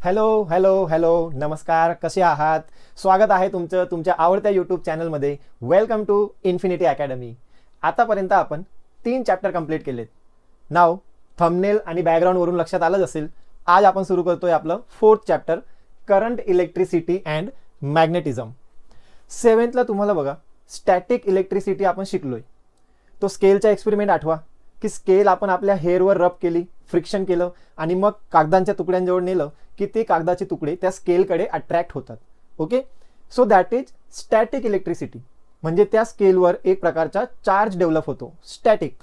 Hello hello hello नमस्कार, कसे आहात? स्वागत आहे तुमचं तुमच्या आवडत्या यूट्यूब चॅनलमध्ये. Welcome to infinity academy. आतापर्यंत आपण 3 चॅप्टर कंप्लीट केलेत. नाव थंबनेल आणि बॅकग्राऊंडवरून लक्षात आलंच असेल. आज आपण सुरू करतोय आपलं 4th chapter, current, electricity and magnetism. 7thला तुम्हाला बघा स्टॅटिक इलेक्ट्रिसिटी आपण शिकलोय. तो स्केलचा एक्सपेरिमेंट आठवा की स्केल आपण आपल्या हेअरवर रब केली, फ्रिक्शन केलं आणि मग कागदांच्या तुकड्यांजवळ नेलं की ते कागदाचे तुकडे त्या स्केलकडे अट्रॅक्ट होतात. Okay, so that is static electricity. म्हणजे त्या स्केलवर एक प्रकारचा चार्ज डेव्हलप होतो, स्टॅटिक.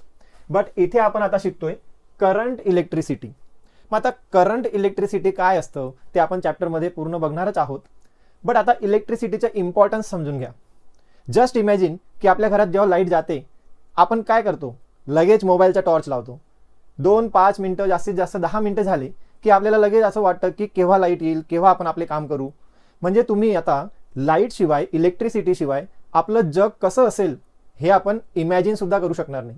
बट इथे आपण आता शिकतोय करंट इलेक्ट्रिसिटी. मग आता करंट इलेक्ट्रिसिटी काय असतं ते आपण चॅप्टरमध्ये पूर्ण बघणारच आहोत. बट आता इलेक्ट्रिसिटीचा इम्पॉर्टन्स समजून घ्या. जस्ट इमॅजिन की आपल्या घरात जेव्हा लाईट जाते आपण काय करतो, लगेच मोबाईलचा टॉर्च लावतो. 2-5 मिनटं, जास्तीत जास्त 10 मिनटं झाले की आपल्याला लगेच असं वाटतं की केव्हा लाईट येईल, केव्हा आपण आपले काम करू. म्हणजे तुम्ही आता लाईट शिवाय, इलेक्ट्रिसिटी शिवाय आपलं जग कसं असेल हे आपण इमॅजिन सुद्धा करू शकणार नाही.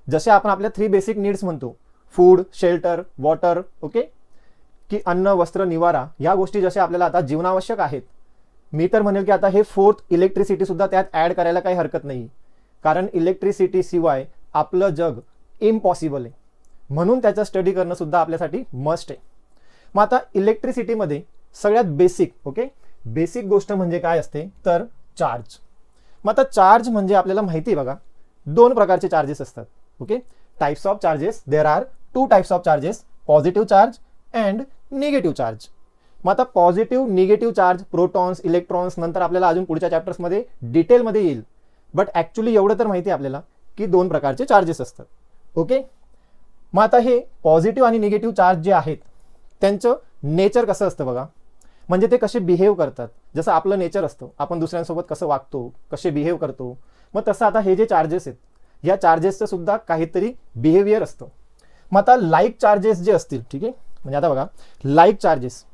जसे आपण आपल्या 3 बेसिक नीड्स म्हणतो, फूड, शेल्टर, वॉटर, ओके, की अन्न, वस्त्र, निवारा, ह्या गोष्टी जशा आपल्याला आता जीवनावश्यक आहेत. मी तर म्हणेल की आता हे 4th इलेक्ट्रिसिटी सुद्धा त्यात ॲड करायला काही हरकत नाही. कारण इलेक्ट्रिसिटी शिवाय आपलं जग इम्पॉसिबल आहे. म्हणून त्याचा स्टडी करणं सुद्धा आपल्यासाठी मस्ट आहे. मग आता इलेक्ट्रिसिटीमध्ये सगळ्यात बेसिक, ओके, बेसिक गोष्ट म्हणजे काय असते तर चार्ज. मग आता चार्ज म्हणजे आपल्याला माहिती आहे बघा, 2 प्रकारचे चार्जेस असतात. Okay, types of charges, there are 2 types of charges, positive charge and negative charge. मग आता positive, negative charge, protons, electrons नंतर आपल्याला अजून पुढच्या चॅप्टर्समध्ये डिटेलमध्ये येईल. बट ॲक्च्युली एवढं तर माहिती आहे आपल्याला की 2 प्रकारचे चार्जेस असतात. ओके, मग आता हे पॉझिटिव्ह आणि निगेटिव्ह चार्ज जे आहेत त्यांचं नेचर कसं असतं बघा. म्हणजे ते कसे बिहेव करतात. जसं आपलं नेचर असतं, आपण दुसऱ्यांसोबत कसं वागतो, कसे बिहेव करतो, मग तसं आता हे जे चार्जेस आहेत या चार्जेसचं सुद्धा काहीतरी बिहेवियर असतं. मग आता लाईक चार्जेस जे असतील, ठीक आहे, म्हणजे आता बघा like charges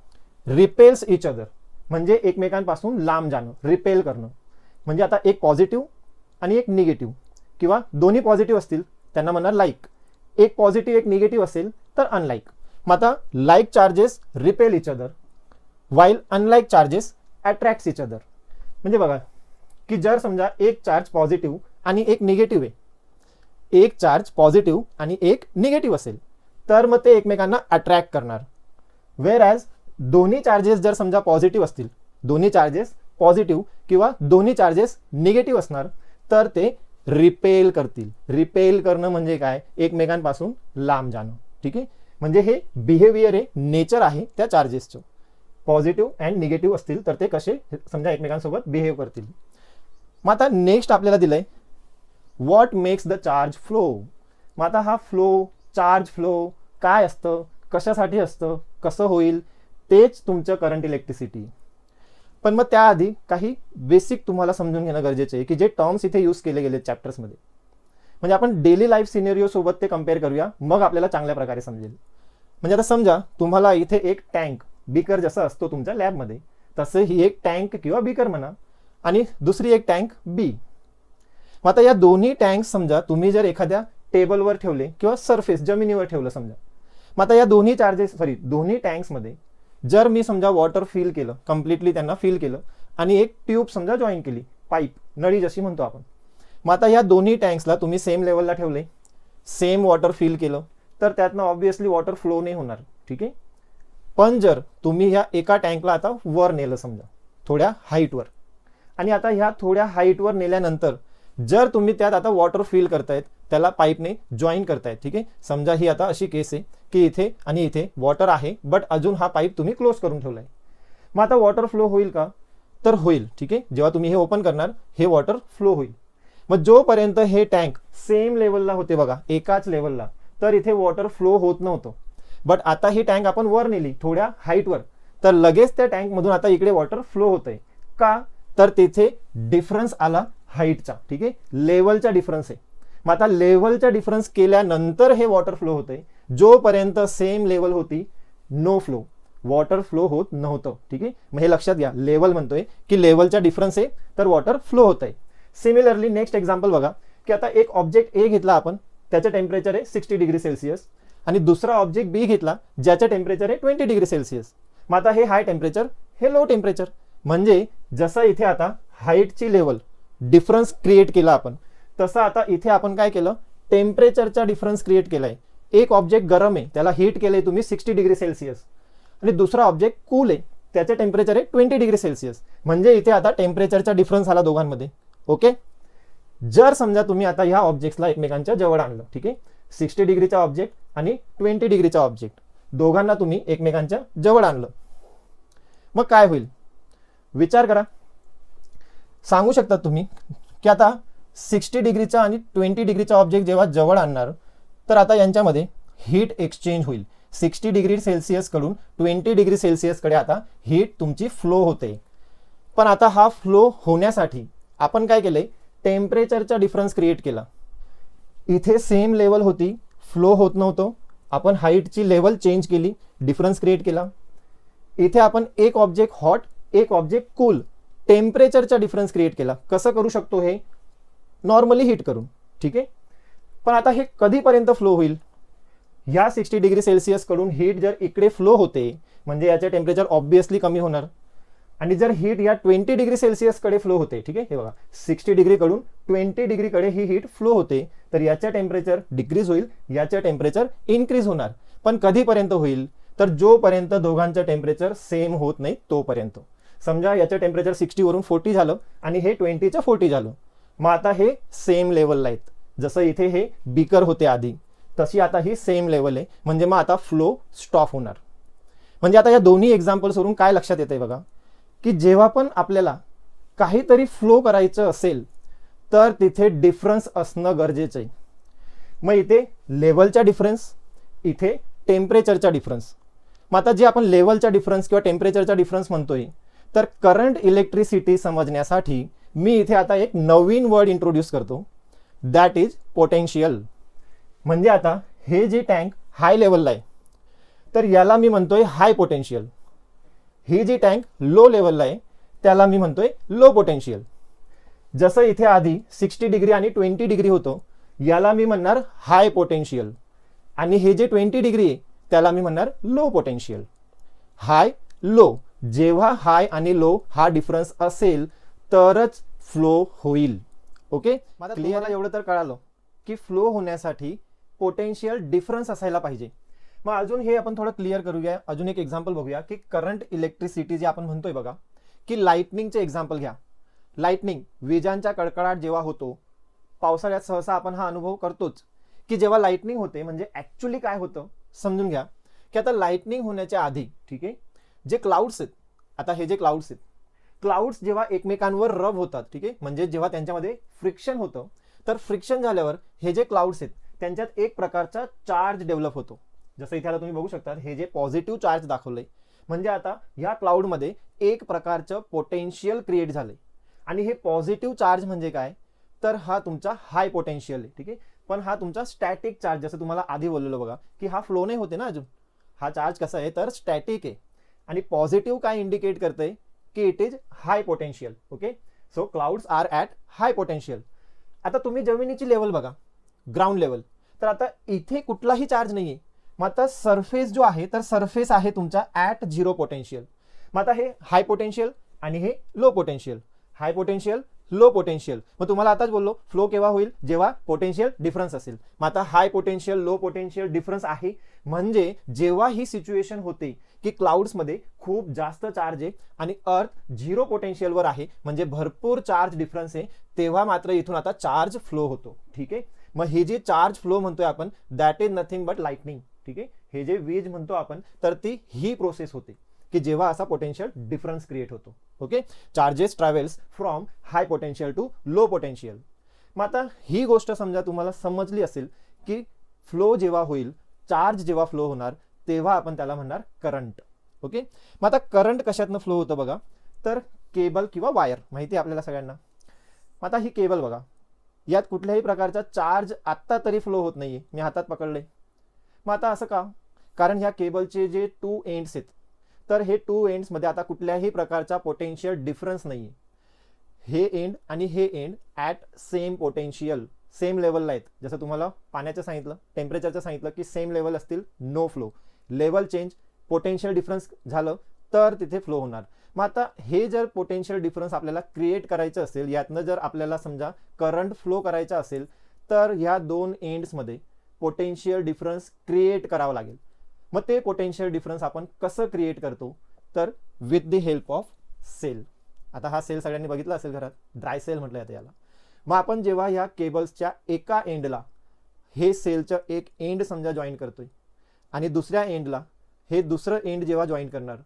repels each other, म्हणजे एकमेकांपासून लांब जाणं, रिपेल करणं. म्हणजे आता एक पॉझिटिव्ह आणि एक निगेटिव्ह, किंवा दोन्ही पॉझिटिव्ह असतील त्यांना म्हणणार लाईक, एक पॉझिटिव्ह एक निगेटिव्ह असेल तर अनलाईक. मग आता like charges repel each other while unlike charges attracts each other. म्हणजे बघा की जर समजा एक चार्ज पॉझिटिव्ह आणि एक निगेटिव्ह आहे, एक चार्ज पॉझिटिव्ह आणि एक निगेटिव्ह असेल तर मग ते एकमेकांना अट्रॅक्ट करणार. वेअर ॲज दोन्ही चार्जेस जर समजा पॉझिटिव्ह असतील, दोन्ही चार्जेस पॉझिटिव्ह किंवा दोन्ही चार्जेस निगेटिव्ह असणार तर ते रिपेल करतील. रिपेल करणं म्हणजे काय, एकमेकांपासून लांब जाणं. ठीक आहे, म्हणजे हे बिहेवियर आहे, नेचर आहे त्या चार्जेसचं. पॉझिटिव्ह अँड निगेटिव्ह असतील तर ते कसे समजा एकमेकांसोबत बिहेव करतील. मग आता नेक्स्ट आपल्याला दिलंय what makes the charge flow. मग आता हा फ्लो, चार्ज फ्लो काय असतं, कशासाठी असतं, कसं होईल, तेच तुमचं करंट इलेक्ट्रिसिटी. पण मग त्याआधी काही बेसिक तुम्हाला समजून घेणं गरजेचं आहे की जे टर्म्स इथे यूज केले गेले चॅप्टर्समध्ये. म्हणजे आपण डेली लाईफ सिनेरियो सोबत ते कम्पेअर करूया, मग आपल्याला चांगल्या प्रकारे समजेल. म्हणजे आता समजा तुम्हाला इथे एक टँक, बीकर जसं असतो तुमच्या लॅबमध्ये, तसं ही एक टँक किंवा बीकर म्हणा, आणि दुसरी एक टँक बी. मग आता या दोन्ही टँक समजा तुम्ही जर एखाद्या टेबलवर ठेवले किंवा सरफेस जमिनीवर ठेवलं समजा. मग आता या दोन्ही टँक्समध्ये जर मी समजा वॉटर फिल केलं, कम्प्लिटली त्यांना फिल केलं आणि एक ट्यूब समजा जॉईन केली, पाईप, नळी जशी म्हणतो आपण. मग आता या दोन्ही टँक्सला तुम्ही सेम लेवलला ठेवले, सेम वॉटर फिल केलं तर त्यातनं ऑब्व्हियसली वॉटर फ्लो नाही होणार. ठीक आहे, पण जर तुम्ही ह्या एका टँकला आता वर नेलं समजा थोड्या हाईटवर, आणि आता ह्या थोड्या हाईटवर नेल्यानंतर जर तुम्ही त्यात आता वॉटर फिल करतायत, त्याला पाईपने जॉईन करतायत. ठीक आहे, समजा ही आता अशी केस आहे की इथे आणि इथे वॉटर आहे, बट अजून हा पाईप तुम्ही क्लोज करून ठेवलाय. मग आता वॉटर फ्लो होईल का, तर होईल. ठीक आहे, जेव्हा तुम्ही हे ओपन करणार हे वॉटर फ्लो होईल. मग जोपर्यंत हे टँक सेम लेवलला होते बघा, एकाच लेवलला, तर इथे वॉटर फ्लो होत नव्हतं. बट आता ही टँक आपण वर नेली थोड्या हाईटवर, तर लगेच त्या टँकमधून आता इकडे वॉटर फ्लो होतंय. का, तर तिथे डिफरन्स आला हाईटचा. ठीक आहे, लेवलचा डिफरन्स आहे. मग आता लेवलचा डिफरन्स केल्यानंतर हे वॉटर फ्लो होतंय. जोपर्यंत सेम लेवल होती नो फ्लो, वॉटर फ्लो होत नव्हतं. ठीक आहे, मग हे लक्षात घ्या, लेवल म्हणतोय की लेवलचा डिफरन्स आहे तर वॉटर फ्लो होत आहे. सिमिलरली नेक्स्ट एक्झाम्पल बघा की आता एक ऑब्जेक्ट ए घेतला आपण, त्याचं टेम्परेचर आहे 60 डिग्री सेल्सिअस, आणि दुसरा ऑब्जेक्ट बी घेतला ज्याचं टेम्परेचर आहे 20 डिग्री सेल्सिअस. मग आता हे हाय टेम्परेचर, हे लो टेम्परेचर. म्हणजे जसं इथे आता हाईटची लेवल डिफरन्स क्रिएट केला आपण, तसं आता इथे आपण काय केलं, टेम्परेचरचा डिफरन्स क्रिएट केलाय. एक ऑब्जेक्ट गरम आहे, त्याला हीट केलंय तुम्ही 60 डिग्री सेल्सिअस, आणि दुसरा ऑब्जेक्ट कूल आहे, त्याचे टेम्परेचर आहे 20 डिग्री सेल्सिअस. म्हणजे इथे आता टेम्परेचरचा डिफरन्स आला दोघांमध्ये. ओके. जर समजा तुम्ही आता ह्या ऑब्जेक्ट्सला एकमेकांच्या जवळ आणलं, ठीक आहे, 60 डिग्रीचा ऑब्जेक्ट आणि 20 डिग्रीचा ऑब्जेक्ट, दोघांना तुम्ही एकमेकांच्या जवळ आणलं, मग काय होईल विचार करा. सांगू शकता तुम्ही की आता 60 डिग्रीचा आणि 20 डिग्रीचा ऑब्जेक्ट जेव्हा जवळ आणणार, तर आता यांच्यामध्ये हीट एक्सचेंज होईल. 60 डिग्री सेल्सिअस कडून 20 डिग्री सेल्सिअस कडे आता हीट तुमची फ्लो होते. पण आता हा फ्लो होण्यासाठी आपण काय केलंय, टेम्परेचरचा डिफरन्स क्रिएट केला. इथे सेम लेवल होती, फ्लो होत नव्हतं, आपण हाईटची लेवल चेंज केली, डिफरन्स क्रिएट केला. इथे आपण एक ऑब्जेक्ट हॉट, एक ऑब्जेक्ट कूल, टेम्परेचरचा डिफरन्स क्रिएट केला. कसं करू शकतो हे, नॉर्मली हीट करून, ठीक आहे. पण आता हे कधीपर्यंत फ्लो होईल, ह्या 60 डिग्री सेल्सिअस कडून हीट जर इकडे फ्लो होते, म्हणजे याचे टेम्परेचर ऑब्विसली कमी होणार. आणि जर हीट या 20 डिग्री सेल्सिअस कडे फ्लो होते, ठीक आहे, हे बघा 60 डिग्री कडून 20 डिग्री कडे ही हीट फ्लो होते, तर याच्या टेम्परेचर डिक्रीज होईल, याच्या टेम्परेचर इन्क्रीज होणार. पण कधीपर्यंत होईल, तर जोपर्यंत दोघांचं टेम्परेचर सेम होत नाही तोपर्यंत. समजा याचं टेम्परेचर 60 वरून 40 झालं आणि हे 20चं 40 झालं, मग आता हे सेम लेवलला आहेत. जसं इथे हे बीकर होते आधी, तशी आता ही सेम लेवल आहे. म्हणजे मग आता फ्लो स्टॉप होणार. म्हणजे आता या दोन्ही एक्झाम्पल्सवरून काय लक्षात येते बघा, की जेव्हा पण आपल्याला काहीतरी फ्लो करायचं असेल, तर तिथे डिफरन्स असणं गरजेचं आहे. मग इथे लेवलचा डिफरन्स, इथे टेम्परेचरचा डिफरन्स. मग आता जे आपण लेवलचा डिफरन्स किंवा टेम्परेचरचा डिफरन्स म्हणतोय, तर करंट इलेक्ट्रिसिटी समजण्यासाठी मी इथे आता एक नवीन वर्ड इंट्रोड्यूस करतो, दॅट इज पोटेन्शियल. म्हणजे आता हे जे टँक हाय लेवलला आहे, तर याला मी म्हणतोय हाय पोटेन्शियल. ही जी टँक लो लेवलला आहे, त्याला मी म्हणतोय लो पोटेन्शियल. जसं इथे आधी 60 डिग्री आणि 20 डिग्री होतं, याला मी म्हणणार हाय पोटेन्शियल. आणि हे जे 20 डिग्री आहे, त्याला मी म्हणणार लो पोटेन्शियल. हाय लो, जेव्हा हाय आणि लो हा डिफरन्स असेल तरच फ्लो होईल. ओके. मला क्लिअर एवढं तर कळालं की फ्लो होण्यासाठी पोटेन्शियल डिफरन्स असायला पाहिजे. मग अजून हे आपण थोडं क्लिअर करूया. अजून एक एक्झाम्पल बघूया की करंट इलेक्ट्रिसिटी जे आपण म्हणतोय बघा, की लाइटनिंगचे एक्झाम्पल घ्या. लाइटनिंग, विजांचा कडकडाट जेव्हा होतो, पावसाळ्यात सहसा आपण हा अनुभव करतोच, की जेव्हा लाइटनिंग होते, म्हणजे ऍक्च्युली काय होतं समजून घ्या. की आता लाइटनिंग होण्याच्या आधी, ठीक आहे, जे क्लाउड्स आहेत, आता हे जे क्लाउड्स आहेत, क्लाउड्स जेव्हा एकमेकांवर रब होतात, ठीक आहे, म्हणजे जेव्हा त्यांच्यामध्ये फ्रिक्शन होतं, तर फ्रिक्शन झाल्यावर हे जे क्लाउड्स आहेत त्यांच्यात एक प्रकारचा चार्ज डेव्हलप होतो. जसं इथे तुम्ही बघू शकता, हे जे पॉझिटिव्ह चार्ज दाखवलंय, म्हणजे आता या क्लाउडमध्ये एक प्रकारचं पोटेन्शियल क्रिएट झालंय. आणि हे पॉझिटिव्ह चार्ज म्हणजे काय, तर हा तुमचा हाय पोटेन्शियल आहे, ठीक आहे. पण हा तुमचा स्टॅटिक चार्ज, जसं तुम्हाला आधी बोललेलं बघा, की हा फ्लो नाही होते ना अजून, हा चार्ज कसा आहे तर स्टॅटिक आहे. आणि पॉझिटिव्ह काय इंडिकेट करते की it is high potential. Okay. So clouds are at high potential. आता तुम्ही जमिनीची लेवल बघा, ग्राउंड लेवल, तर आता इथे कुठलाही चार्ज नाहीये. मग आता सरफेस जो आहे, तर सरफेस आहे तुमचा ॲट 0 पोटेन्शियल. मग आता हे हाय पोटेन्शियल आणि हे लो पोटेन्शियल, हाय पोटेन्शियल लो पोटेन्शियल. मग तुम्हाला आताच बोललो फ्लो केव्हा होईल, जेव्हा पोटेन्शियल डिफरन्स असेल. मग आता हाय पोटेन्शियल लो पोटेन्शियल डिफरन्स आहे, म्हणजे जेव्हा ही सिच्युएशन होते की क्लाउड्समध्ये खूप जास्त चार्ज आहे आणि अर्थ 0 पोटेन्शियलवर आहे, म्हणजे भरपूर चार्ज डिफरन्स आहे, तेव्हा मात्र इथून आता चार्ज फ्लो होतो. ठीक आहे. मग हे जे चार्ज फ्लो म्हणतोय आपण, that is nothing but lightning. ठीक आहे. हे जे वीज म्हणतो आपण, तर ती ही प्रोसेस होते की जेव्हा असा पोटेन्शियल डिफरन्स क्रिएट होतो. Okay. Charges travels from high potential to low potential. मग आता ही गोष्ट समजा तुम्हाला समजली असेल की फ्लो जेव्हा होईल, चार्ज जेव्हा फ्लो होणार, तेव्हा आपण त्याला म्हणणार करंट. ओके. मग आता करंट कशातनं फ्लो होतं बघा, तर केबल किंवा वायर, माहिती आहे आपल्याला सगळ्यांना. मग आता ही केबल बघा, यात कुठल्याही प्रकारचा चार्ज आत्ता तरी फ्लो होत नाहीये, मी हातात पकडले. मग आता असं का, कारण ह्या केबलचे जे 2 एंड्स आहेत, तर हे 2 एंड्स मध्ये आता कुठल्याही प्रकारचा पोटेन्शियल डिफरन्स नाहीये. हे एंड आणि हे end at same potential, same लेवलला आहेत. जसं तुम्हाला पाण्याचं सांगितलं, टेम्परेचरचं सांगितलं की सेम लेवल असतील, no flow. Level change, potential difference झालं तर तिथे फ्लो होणार. मग आता हे जर पोटेन्शियल डिफरन्स आपल्याला क्रिएट करायचं असेल, यातनं जर आपल्याला समजा करंट फ्लो करायचा असेल, तर ह्या दोन एंड्समध्ये पोटेन्शियल डिफरन्स क्रिएट करावं लागेल. मग ते पोटेन्शियल डिफरन्स आपण कसं क्रिएट करतो, तर with the help of cell. आता हा सेल सगळ्यांनी बघितला असेल घरात, ड्राय सेल म्हटलं जातं याला. मग आपण जेव्हा ह्या केबल्सच्या एका एंडला हे सेलचं एक एंड समजा जॉईन करतोय आणि दुसऱ्या एंडला हे दुसरं एंड जेव्हा जॉईन करणार,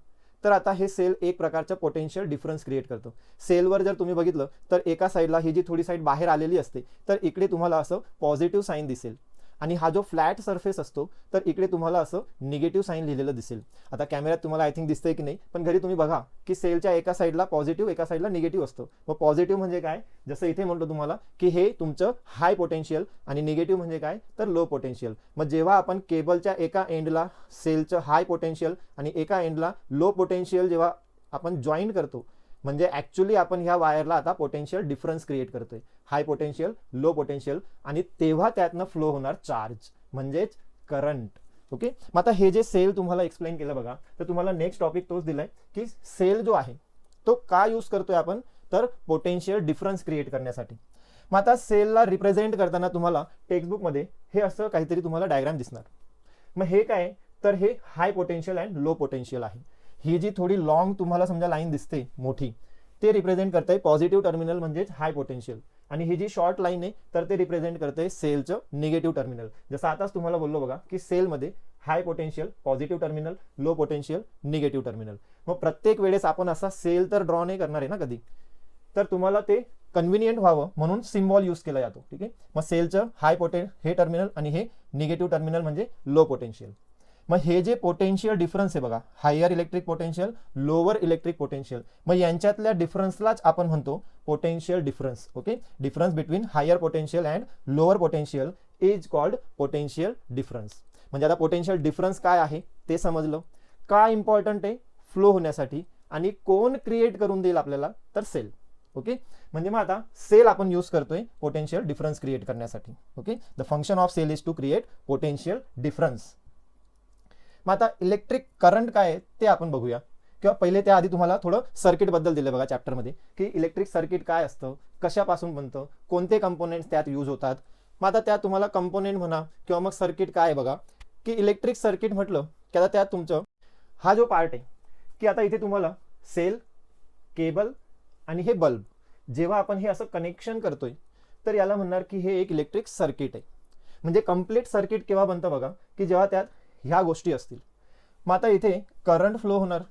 तर आता हे सेल एक प्रकारचं पोटेन्शियल डिफरन्स क्रिएट करतो. सेलवर जर तुम्ही बघितलं तर एका साईडला ही जी थोडी साईड बाहेर आलेली असते, तर इकडे तुम्हाला असं पॉझिटिव्ह साईन दिसेल, आणि हा जो फ्लॅट सरफेस असतो तर इकडे तुम्हाला असं निगेटिव्ह साईन लिहिलेलं दिसेल. आता कॅमेऱ्यात तुम्हाला आय थिंक दिसतंय की नाही, पण घरी तुम्ही बघा की सेलच्या एका साईडला पॉझिटिव्ह एका साईडला निगेटिव्ह असतं. मग पॉझिटिव्ह म्हणजे काय, जसं इथे म्हणतो तुम्हाला की हे तुमचं हाय पोटेन्शियल, आणि निगेटिव्ह म्हणजे काय तर लो पोटेन्शियल. मग जेव्हा आपण केबलच्या एका एंडला सेलचं हाय पोटेन्शियल आणि एका एंडला लो पोटेन्शियल जेव्हा आपण जॉईन करतो, म्हणजे ऍक्च्युली आपण ह्या वायरला आता पोटेन्शियल डिफरन्स क्रिएट करतोय, हाय पोटेन्शियल लो पोटेन्शियल, आणि तेव्हा त्यातनं फ्लो होणार चार्ज म्हणजेच करंट. ओके. मग आता हे जे सेल तुम्हाला एक्सप्लेन केलं बघा, तर तुम्हाला नेक्स्ट टॉपिक तोच दिलाय की सेल जो आहे तो का यूज करतोय आपण, तर पोटेन्शियल डिफरन्स क्रिएट करण्यासाठी. मग आता सेलला रिप्रेझेंट करताना तुम्हाला टेक्स्टबुकमध्ये हे असं काहीतरी तुम्हाला डायग्राम दिसणार. मग हे काय, तर हे हाय पोटेन्शियल अँड लो पोटेन्शियल आहे. ही जी थोडी लॉंग तुम्हाला समजा लाईन दिसते मोठी, ते रिप्रेझेंट करते पॉझिटिव्ह टर्मिनल म्हणजेच हाय पोटेन्शियल, आणि ही जी शॉर्ट लाईन आहे तर ते रिप्रेझेंट करते सेलचं निगेटिव्ह टर्मिनल. जसं आताच तुम्हाला बोललो बघा की सेलमध्ये high potential positive terminal, low potential negative terminal. मग प्रत्येक वेळेस आपण असा सेल तर ड्रॉ नाही करणार आहे ना कधी, तर तुम्हाला ते कन्व्हिनियंट व्हावं म्हणून सिम्बॉल यूज केला जातो. ठीक आहे. मग सेलचं हाय हे टर्मिनल आणि हे निगेटिव्ह टर्मिनल म्हणजे लो पोटेन्शियल. मग हे जे पोटेन्शियल डिफरन्स आहे बघा, higher electric potential, lower electric potential, मग यांच्यातल्या डिफरन्सलाच आपण म्हणतो potential difference. Okay. Difference between higher potential and lower potential is called potential difference. म्हणजे आता पोटेन्शियल डिफरन्स काय आहे ते समजलं, का इम्पॉर्टंट आहे फ्लो होण्यासाठी, आणि कोण क्रिएट करून देईल आपल्याला, तर सेल. ओके. म्हणजे मग आता सेल आपण यूज करतोय पोटेन्शियल डिफरन्स क्रिएट करण्यासाठी. Okay. The function of cell is to create potential difference. मग आता इलेक्ट्रिक करंट काय आहे ते आपण बघूया, किंवा पहिले त्याआधी तुम्हाला थोडं सर्किट बद्दल दिलं बघा चॅप्टरमध्ये, की इलेक्ट्रिक सर्किट काय असतं, कशापासून बनतं, कोणते कंपोनेंट्स त्यात यूज होतात. मग आता त्यात तुम्हाला कंपोनेंट म्हणा किंवा मग सर्किट काय आहे बघा, की इलेक्ट्रिक सर्किट म्हटलं की आता त्यात तुमचं हा जो पार्ट आहे, की आता इथे तुम्हाला सेल, केबल आणि हे बल्ब, जेव्हा आपण हे असं कनेक्शन करतोय तर याला म्हणणार की हे एक इलेक्ट्रिक सर्किट आहे. म्हणजे कम्प्लीट सर्किट केव्हा बनतं बघा, की जेव्हा त्यात ह्या गोष्टी असतील. मग आता इथे करंट फ्लो होणार,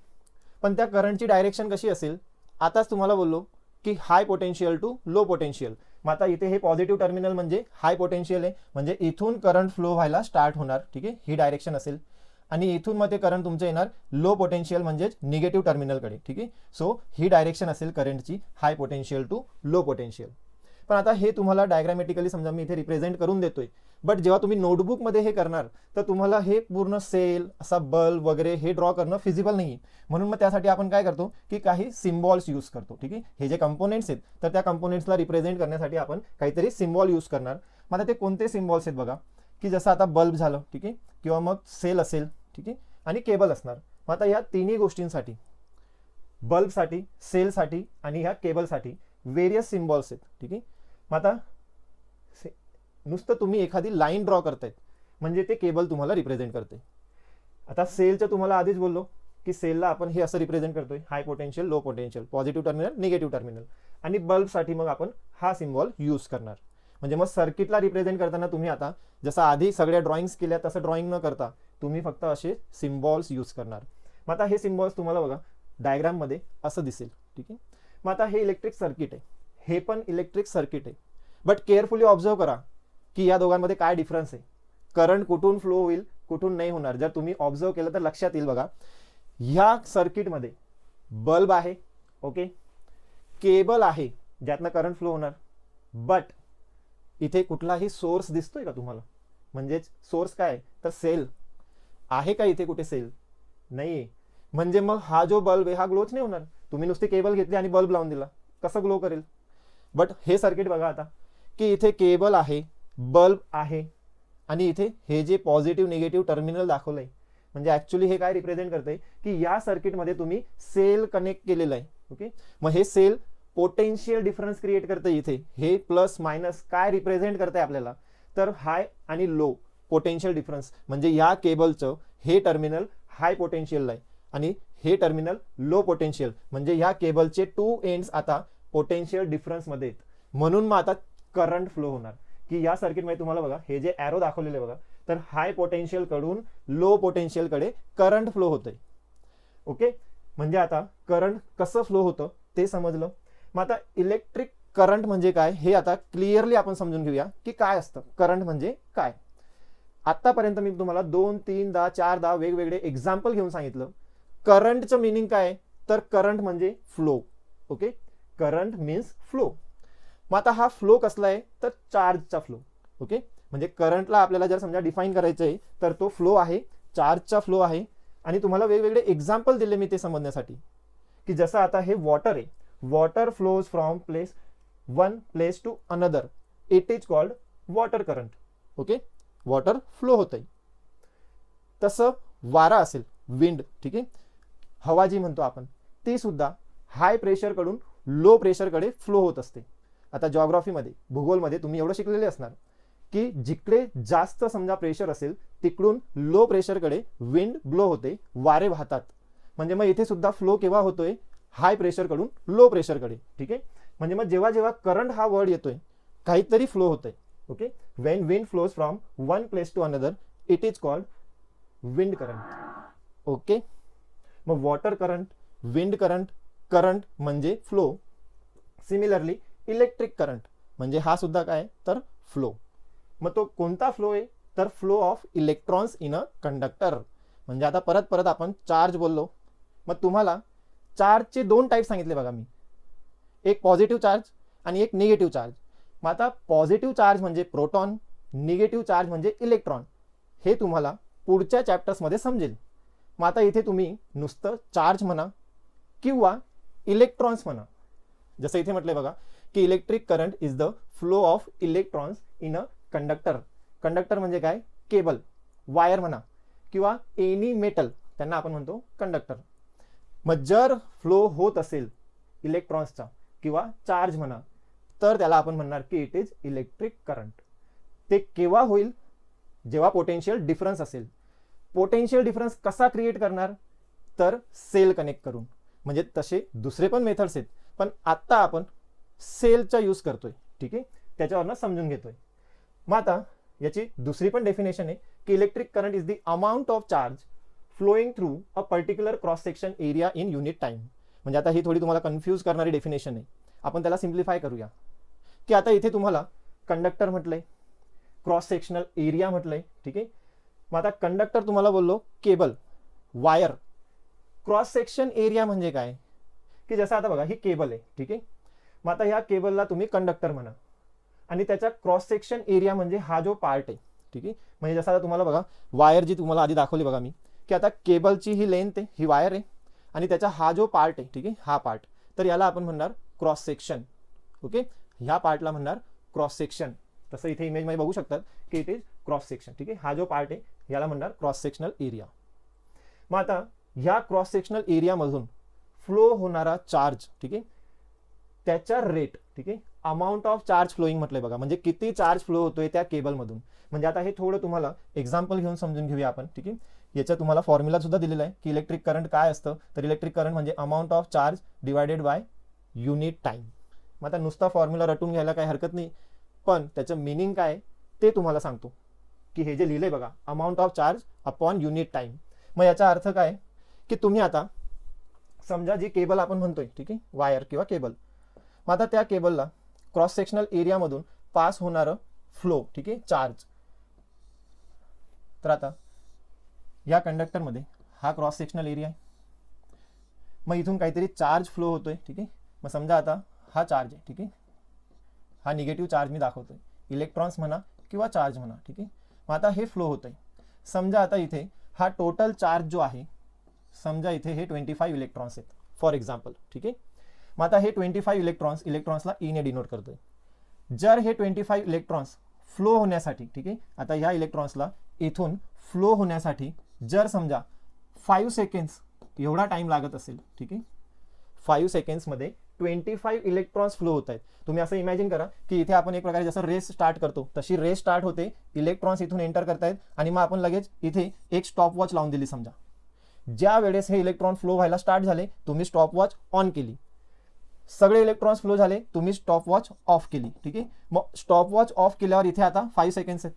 पण त्या करंटची डायरेक्शन कशी असेल, आताच तुम्हाला बोललो की हाय पोटेन्शियल टू लो पोटेन्शियल. मग आता इथे हे पॉझिटिव्ह टर्मिनल म्हणजे हाय पोटेन्शियल आहे, म्हणजे इथून करंट फ्लो व्हायला स्टार्ट होणार. ठीक आहे. ही डायरेक्शन असेल, आणि इथून मग ते करंट तुमचं येणार लो पोटेन्शियल म्हणजेच निगेटिव्ह टर्मिनलकडे. ठीक आहे. सो ही डायरेक्शन असेल करंटची, हाय पोटेन्शियल टू लो पोटेन्शियल. पण आता हे तुम्हाला डायग्रामॅटिकली समजा मी इथे रिप्रेझेंट करून देतोय, बट जेव्हा तुम्ही नोटबुकमध्ये हे करणार तर तुम्हाला हे पूर्ण सेल असा बल्ब वगैरे हे ड्रॉ करणं फिजिबल नाही. म्हणून मग त्यासाठी आपण काय करतो की काही सिम्बॉल्स यूज करतो. ठीक आहे. हे जे कंपोनेंट्स आहेत तर त्या कंपोनेंट्सला रिप्रेझेंट करण्यासाठी आपण काहीतरी सिम्बॉल यूज करणार. मग आता ते कोणते सिम्बॉल्स आहेत बघा, की जसं आता बल्ब झालं, ठीक आहे, किंवा मग सेल असेल, ठीक आहे, आणि केबल असणार. मग आता ह्या तिन्ही गोष्टींसाठी, बल्बसाठी, सेलसाठी आणि ह्या केबलसाठी वेरियस सिम्बॉल्स आहेत. ठीक आहे. मग आता नुसतं तुम्ही एखादी लाईन ड्रॉ करतायत म्हणजे ते केबल तुम्हाला रिप्रेझेंट करते. आता सेलचं तुम्हाला आधीच बोललो की सेलला आपण हे असं रिप्रेझेंट करतोय, high potential, low potential, positive terminal, negative terminal, आणि बल्बसाठी मग आपण हा सिम्बॉल यूज करणार. म्हणजे मग सर्किटला रिप्रेझेंट करताना तुम्ही आता जसं आधी सगळ्या ड्रॉइंग्स केल्या तसं ड्रॉइंग न करता तुम्ही फक्त असे सिम्बॉल्स यूज करणार. मग आता हे सिम्बॉल्स तुम्हाला बघा डायग्राममध्ये असं दिसेल. ठीक आहे. मग आता हे इलेक्ट्रिक सर्किट आहे, हे पण इलेक्ट्रिक सर्किट आहे, बट केअरफुली ऑब्झर्व करा की या दोघांमध्ये काय डिफरन्स आहे, करंट कुठून फ्लो होईल कुठून नाही होणार. जर तुम्ही ऑब्झर्व केलं तर लक्षात येईल बघा, ह्या सर्किटमध्ये बल्ब आहे, ओके, केबल आहे ज्यातनं करंट फ्लो होणार, बट इथे कुठलाही सोर्स दिसतोय का तुम्हाला, म्हणजेच सोर्स काय तर सेल आहे का इथे कुठे, सेल नाहीये. म्हणजे मग हा जो बल्ब आहे हा ग्लोच नाही होणार. तुम्ही नुसती केबल घेतली आणि बल्ब लावून दिला, कसं ग्लो करेल. बट हे सर्किट बघा आता की इथे केबल आहे, बल्ब आहे, आणि इथे हे जे पॉझिटिव्ह निगेटिव्ह टर्मिनल दाखवलंय म्हणजे ऍक्च्युली हे काय रिप्रेझेंट करते की या सर्किटमध्ये तुम्ही सेल कनेक्ट केलेलं आहे. ओके, मग हे सेल पोटेन्शियल डिफरन्स क्रिएट करते. इथे हे प्लस मायनस काय रिप्रेझेंट करते आपल्याला, तर हाय आणि लो पोटेन्शियल डिफरन्स. म्हणजे या केबलचं हे टर्मिनल हाय पोटेन्शियल आहे आणि हे टर्मिनल लो पोटेन्शियल, म्हणजे ह्या केबलचे टू एंड्स आता पोटेन्शियल डिफरन्स मध्ये आहेत. म्हणून मग आता करंट फ्लो होणार की या सर्किटमध्ये तुम्हाला बघा हे जे एरो दाखवलेले बघा, तर हाय पोटेन्शियल कडून लो पोटेन्शियल कडे करंट फ्लो होतंय. ओके, म्हणजे आता करंट कसं फ्लो होतं ते समजलं. मग आता इलेक्ट्रिक करंट म्हणजे काय हे आता क्लिअरली आपण समजून घेऊया की काय असतं करंट म्हणजे काय. आतापर्यंत मी तुम्हाला 2, 3, 10, 4, 10 वेगवेगळे एक्झाम्पल घेऊन सांगितलं. करंटचं मिनिंग काय, तर करंट म्हणजे flow. Okay, current means flow. मग आता हा फ्लो कसला आहे, तर चार्जचा फ्लो. ओके, म्हणजे करंटला आपल्याला जर समजा डिफाईन करायचं आहे तर तो फ्लो आहे, चार्जचा फ्लो आहे. आणि तुम्हाला वेगवेगळे एक्झाम्पल दिले मी ते समजण्यासाठी की जसं आता हे वॉटर आहे, water flows from one place to another, it is called water current. Okay, water flow होत आहे. तसं वारा असेल, विंड, ठीक आहे, हवा जी म्हणतो आपण, ती सुद्धा हाय प्रेशर कडून लो प्रेशरकडे फ्लो होत असते. आता जॉग्राफीमध्ये, भूगोलमध्ये तुम्ही एवढं शिकलेले असणार की जिकडे जास्त समजा प्रेशर असेल तिकडून लो प्रेशरकडे विंड ब्लो होते, वारे वाहतात. म्हणजे मग इथे सुद्धा फ्लो केव्हा होतोय, हाय प्रेशर कडून लो प्रेशरकडे. ठीक आहे, म्हणजे मग जेव्हा जेव्हा करंट हा वर्ड येतोय काहीतरी फ्लो होतंय. Okay, when wind flows from one place to another it is called wind current. Okay, मग water current, wind current, current म्हणजे फ्लो. सिमिलरली इलेक्ट्रिक करंट म्हणजे हा सुद्धा काय तर फ्लो. मग तो कोणता फ्लो आहे, तर flow of electrons in a conductor. म्हणजे आता परत परत आपण चार्ज बोललो, मग तुम्हाला चार्जचे 2 टाईप सांगितले बघा मी, एक पॉझिटिव्ह चार्ज आणि एक निगेटिव्ह चार्ज. मग आता पॉझिटिव्ह चार्ज म्हणजे प्रोटॉन, निगेटिव्ह चार्ज म्हणजे इलेक्ट्रॉन. हे तुम्हाला पुढच्या चॅप्टर्समध्ये समजेल. मग आता इथे तुम्ही नुसतं चार्ज म्हणा किंवा इलेक्ट्रॉन्स म्हणा. जसं इथे म्हटलंय बघा की electric current is the flow of electrons in a conductor. Conductor म्हणजे काय, केबल, वायर म्हणा किंवा एनी मेटल, त्यांना आपण म्हणतो कंडक्टर. मग जर फ्लो होत असेल इलेक्ट्रॉन्सचा किंवा चार्ज म्हणा, तर त्याला आपण म्हणणार की इट इज इलेक्ट्रिक करंट. ते केव्हा होईल, जेव्हा पोटेन्शियल डिफरन्स असेल. पोटेन्शियल डिफरन्स कसा क्रिएट करणार, तर सेल कनेक्ट करून. म्हणजे तसे दुसरे पण मेथड्स आहेत, पण आत्ता आपण सेलचा यूज करतोय. ठीक आहे, त्याच्यावरनं समजून घेतोय. मग आता याची दुसरी पण डेफिनेशन आहे की electric current is the amount of charge flowing through a particular cross section area in unit time. म्हणजे आता ही थोडी तुम्हाला कन्फ्यूज करणारी डेफिनेशन आहे, आपण त्याला सिम्प्लिफाय करूया. की आता इथे तुम्हाला कंडक्टर म्हटलंय, क्रॉस सेक्शनल एरिया म्हटलंय. ठीक आहे, मग आता कंडक्टर तुम्हाला बोललो, cable, wire. Cross section area म्हणजे काय, की जसं आता बघा ही केबल आहे. ठीक आहे, मग आता ह्या केबलला तुम्ही कंडक्टर म्हणा आणि त्याच्या क्रॉस सेक्शन एरिया म्हणजे हा जो पार्ट आहे. ठीक आहे, म्हणजे जसं आता तुम्हाला बघा वायर जी तुम्हाला आधी दाखवली बघा मी, की आता केबलची ही लेंथ आहे, ही वायर आहे आणि त्याचा हा जो पार्ट आहे, ठीक आहे, हा पार्ट, तर याला आपण म्हणणार क्रॉस सेक्शन. ओके, ह्या पार्टला म्हणणार क्रॉस सेक्शन. तसं इथे इमेजमध्ये बघू शकतात की इट इज क्रॉस सेक्शन. ठीक आहे, हा जो पार्ट आहे याला म्हणणार क्रॉस सेक्शनल एरिया. मग आता ह्या क्रॉस सेक्शनल एरियामधून फ्लो होणारा चार्ज, ठीक आहे, त्याचा रेट, ठीक आहे, अमाऊंट ऑफ चार्ज फ्लोईंग म्हटलंय बघा, म्हणजे किती चार्ज फ्लो होतोय त्या केबलमधून. म्हणजे आता हे थोडं तुम्हाला एक्झाम्पल घेऊन समजून घेऊया आपण. ठीक आहे, याचा तुम्हाला फॉर्म्युला सुद्धा दिलेला आहे की इलेक्ट्रिक करंट काय असतं, तर इलेक्ट्रिक करंट म्हणजे amount of charge divided by unit time. मग आता नुसता फॉर्म्युला रटून घ्यायला काही हरकत नाही, पण त्याचं मिनिंग काय ते तुम्हाला सांगतो की हे जे लिहिलंय बघा, amount of charge upon unit time. मग याचा अर्थ काय की तुम्ही आता समजा जी केबल आपण म्हणतोय, ठीक आहे, वायर किंवा केबल, मग आता त्या केबलला क्रॉस सेक्शनल एरियामधून पास होणारं फ्लो, ठीक आहे, चार्ज. तर आता या कंडक्टरमध्ये हा क्रॉस सेक्शनल एरिया आहे, मग इथून काहीतरी चार्ज फ्लो होतोय. ठीक आहे, मग समजा आता हा चार्ज आहे. ठीक आहे, हा निगेटिव्ह चार्ज मी दाखवतोय, इलेक्ट्रॉन्स म्हणा किंवा चार्ज म्हणा. ठीक आहे, मग आता हे फ्लो होतंय. समजा आता इथे हा टोटल चार्ज जो आहे, समजा इथे हे 25 इलेक्ट्रॉन्स आहेत फॉर एक्झाम्पल. ठीक आहे, मग आता हे 25 इलेक्ट्रॉन्सला ईने डिनोट करतोय. जर हे 25 इलेक्ट्रॉन्स फ्लो होण्यासाठी, ठीक आहे, आता ह्या इलेक्ट्रॉन्सला इथून फ्लो होण्यासाठी जर समजा 5 सेकंड्स एवढा टाइम लागत असेल, ठीक आहे, 5 सेकंड्समध्ये 25 इलेक्ट्रॉन्स फ्लो होत आहेत. तुम्ही असं इमॅजिन करा की इथे आपण एक प्रकारे जसं रेस स्टार्ट करतो तशी रेस स्टार्ट होते, इलेक्ट्रॉन्स इथून एंटर करतायत आणि मग आपण लगेच इथे एक स्टॉप वॉच लावून दिली. समजा ज्या वेळेस हे इलेक्ट्रॉन फ्लो व्हायला स्टार्ट झाले, तुम्ही स्टॉप वॉच ऑन केली, सगळे इलेक्ट्रॉन्स फ्लो झाले, तुम्ही स्टॉप वॉच ऑफ केली, ठीक आहे. मग स्टॉप वॉच ऑफ केल्यावर इथे आता 5 सेकंड्स आहेत,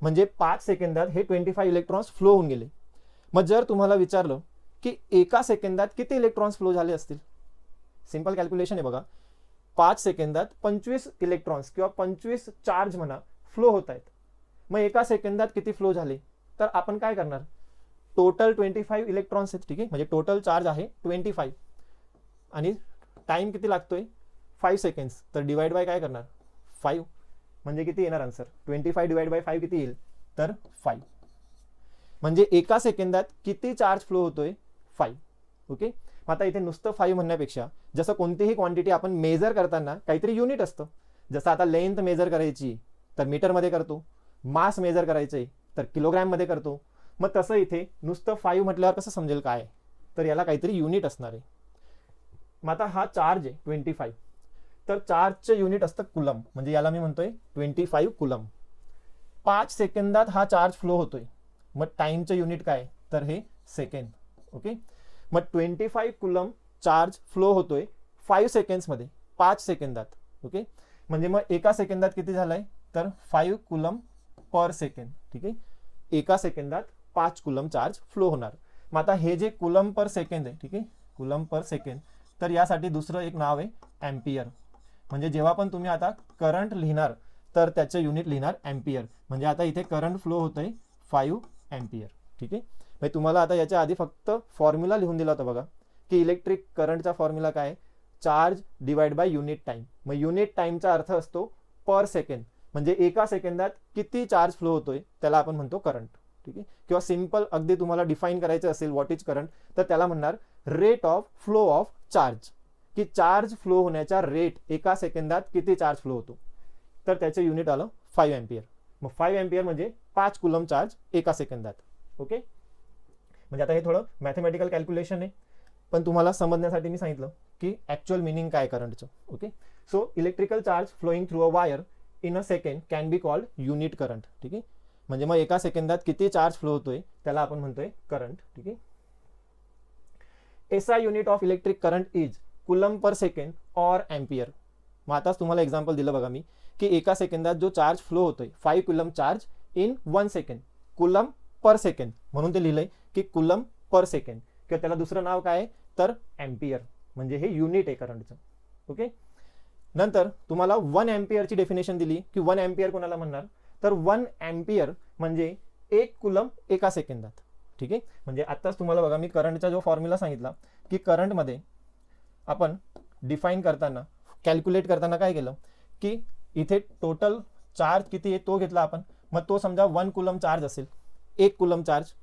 म्हणजे 5 सेकंदात हे 25 इलेक्ट्रॉन्स फ्लो होऊन गेले. मग जर तुम्हाला विचारलं की एका सेकंदात किती इलेक्ट्रॉन्स फ्लो झाले असतील, सिंपल कॅल्क्युलेशन आहे बघा. 5 सेकंदात 25 इलेक्ट्रॉन्स किंवा 25 चार्ज म्हणा फ्लो होत आहेत. मग एका सेकंदात किती फ्लो झाले, तर आपण काय करणार, टोटल 25 इलेक्ट्रॉन्स आहेत, ठीक आहे, म्हणजे टोटल चार्ज आहे 25 आणि टाइम किती लागतोय 5 सेकंड्स, तर डिवाइड बाय काय करणार 5, म्हणजे किती येणार आन्सर, 25 डिवाइड बाय 5 किती येईल, तर 5. म्हणजे एका सेकंदात किती चार्ज फ्लो होतोय 5. ओके. आता इथे नुसतं 5 म्हणण्यापेक्षा जसं कोणतीही क्वांटिटी आपण मेजर करताना काहीतरी युनिट असतं. जसं आता लेंथ मेजर करायची तर मीटरमध्ये करतो, मास मेजर करायचंय तर किलोग्रॅममध्ये करतो. मग तसं इथे नुसतं 5 म्हटल्यावर कसं समजेल काय, तर याला काहीतरी युनिट असणार आहे. मग आता हा चार्ज आहे 25, तर चार्जचं युनिट असतं कुलम, म्हणजे याला मी म्हणतोय 25 कुलम. 5 सेकंदात हा चार्ज फ्लो होतोय, मग टाइमचं युनिट काय, तर हे सेकंड. ओके. मग 25 कुलम चार्ज फ्लो होतोय 5 सेकंड्समध्ये, 5 सेकंदात. ओके. म्हणजे मग एका सेकंदात किती झालंय, तर 5 कुलम पर सेकंड, ठीक आहे. एका सेकंदात 5 कुलम चार्ज फ्लो होणार. मग आता हे जे कुलम पर सेकंड आहे, ठीक आहे, कुलम पर सेकंड, तर यासाठी दुसरं एक नाव आहे एम्पियर. म्हणजे जेव्हा पण तुम्ही आता करंट लिहिणार तर त्याचं युनिट लिहिणार एम्पियर. म्हणजे आता इथे करंट फ्लो होतंय 5 एम्पियर, ठीक आहे. म्हणजे तुम्हाला आता याच्या आधी फक्त फॉर्म्युला लिहून दिला होता बघा, की इलेक्ट्रिक करंटचा फॉर्म्युला काय, charge divide by unit time. मग युनिट टाइमचा अर्थ असतो पर सेकंड, म्हणजे एका सेकंदात किती चार्ज फ्लो होतोय त्याला आपण म्हणतो करंट, ठीक आहे. किंवा सिंपल अगदी तुम्हाला डिफाईन करायचं असेल व्हॉट इज करंट, तर त्याला म्हणणार rate of flow of charge, की चार्ज फ्लो होण्याचा रेट एका सेकंदात किती चार्ज फ्लो होतो, तर त्याचं युनिट आलं 5 एम्पियर. मग 5 एम्पियर म्हणजे 5 कुलम चार्ज एका सेकंदात. ओके. म्हणजे आता हे थोडं मॅथमॅटिकल कॅल्क्युलेशन आहे, पण तुम्हाला समजण्यासाठी मी सांगितलं की ऍक्च्युअल मिनिंग काय करंटचं. Okay. So electrical charge flowing through a wire in a second can be called unit current, ठीक आहे. म्हणजे मग एका सेकंदात किती चार्ज फ्लो होतोय त्याला आपण म्हणतोय करंट, ठीक आहे. SI unit of electric current is coulomb per second or ampere. मग आताच तुम्हाला एक्झाम्पल दिलं बघा मी, की एका सेकंदात जो चार्ज फ्लो होतोय 5 coulomb charge in 1 second, coulomb per second, म्हणून ते लिहिलंय की कुलम पर सेकंड, किंवा त्याला दुसरं नाव काय तर एम्पियर, म्हणजे हे युनिट आहे करंटचं. ओके. नंतर तुम्हाला 1 एम्पियरची डेफिनेशन दिली, की 1 एम्पियर कोणाला म्हणणार, तर 1 एम्पियर म्हणजे 1 कुलम एका सेकंदात, ठीक आहे. म्हणजे आत्ताच तुम्हाला बघा मी करंटचा जो फॉर्म्युला सांगितला, की करंटमध्ये आपण डिफाईन करताना कॅल्क्युलेट करताना काय केलं, की इथे टोटल चार्ज किती आहे तो घेतला आपण. मग तो समजा 1 कुलम चार्ज असेल, 1 कुलम चार्ज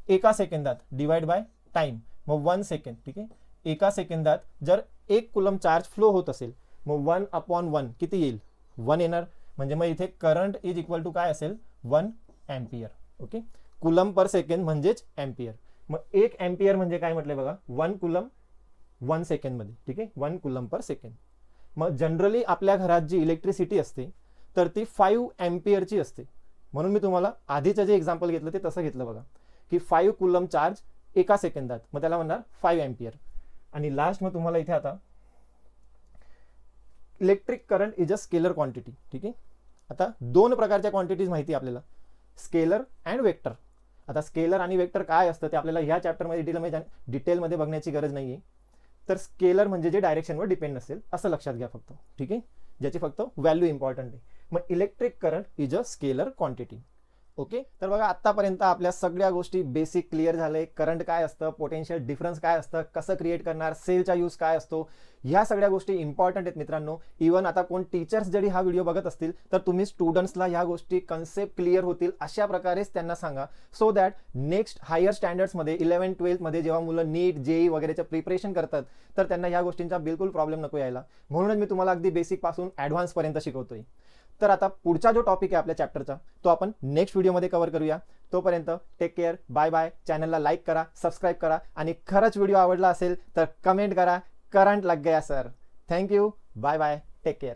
एका सेकंदात डिवाइड बाय टाइम, मग 1 सेकंड, ठीक आहे. एका सेकंदात जर 1 कुलम चार्ज फ्लो होत असेल, मग 1/1 किती येईल, 1 येणार. म्हणजे मग इथे करंट इज इक्वल टू काय असेल, 1 ampere. Okay. Coulomb per second म्हणजेच एम्पियर. मग 1 एम्पियर म्हणजे काय म्हटलंय बघा, 1 कुलम 1 सेकंडमध्ये, ठीक आहे, 1 कुलम पर सेकंड. मग जनरली आपल्या घरात जी इलेक्ट्रिसिटी असते तर ती 5 एम्पियरची असते. म्हणून मी तुम्हाला आधीचं जे एक्झाम्पल घेतलं ते तसं घेतलं बघा, की 5 कुलम चार्ज एका सेकंदात, मग त्याला म्हणणार 5 एम्पियर. आणि लास्ट मग तुम्हाला इथे आता electric current is a scalar quantity, ठीक आहे. आता 2 प्रकारच्या क्वांटिटीज माहिती आपल्याला, स्केलर अँड वेक्टर. आता स्केलर आणि वेक्टर काय असतं ते आपल्याला ह्या चॅप्टरमध्ये डिटेलमध्ये बघण्याची गरज नाही आहे. तर स्केलर म्हणजे जे डायरेक्शनवर डिपेंड असेल असं लक्षात घ्या फक्त, ठीक आहे, ज्याची फक्त व्हॅल्यू इम्पॉर्टंट आहे. मग electric current is a scalar quantity. Okay. तर बघा आतापर्यंत आपल्या सगळ्या गोष्टी बेसिक क्लिअर झाले. करंट काय असतं, पोटेन्शियल डिफरन्स काय असतं, कसं क्रिएट करणार, सेलचा यूज काय असतो, ह्या सगळ्या गोष्टी इम्पॉर्टंट आहेत मित्रांनो. इव्हन आता कोण टीचर्स जरी हा व्हिडिओ बघत असतील तर तुम्ही स्टुडंट्सला ह्या गोष्टी कन्सेप्ट क्लिअर होतील अशा प्रकारेच त्यांना सांगा, सो दॅट नेक्स्ट हायर स्टँडर्ड्समध्ये 11-12 मध्ये जेव्हा मुलं नीट जेई वगैरेचं प्रिपरेशन करतात तर त्यांना ह्या गोष्टींचा बिलकुल प्रॉब्लेम नको यायला. म्हणूनच मी तुम्हाला अगदी बेसिक पासून ॲडव्हान्स पर्यंत शिकवतोय. तर आता पुढचा जो टॉपिक आहे आपल्या चॅप्टरचा तो आपण नेक्स्ट व्हिडिओमध्ये कव्हर करूया. तोपर्यंत टेक केअर, बाय बाय. चॅनलला लाईक करा, सबस्क्राईब करा आणि खरंच व्हिडिओ आवडला असेल तर कमेंट करा, करंट लग गया sir. Thank you, bye bye, take care.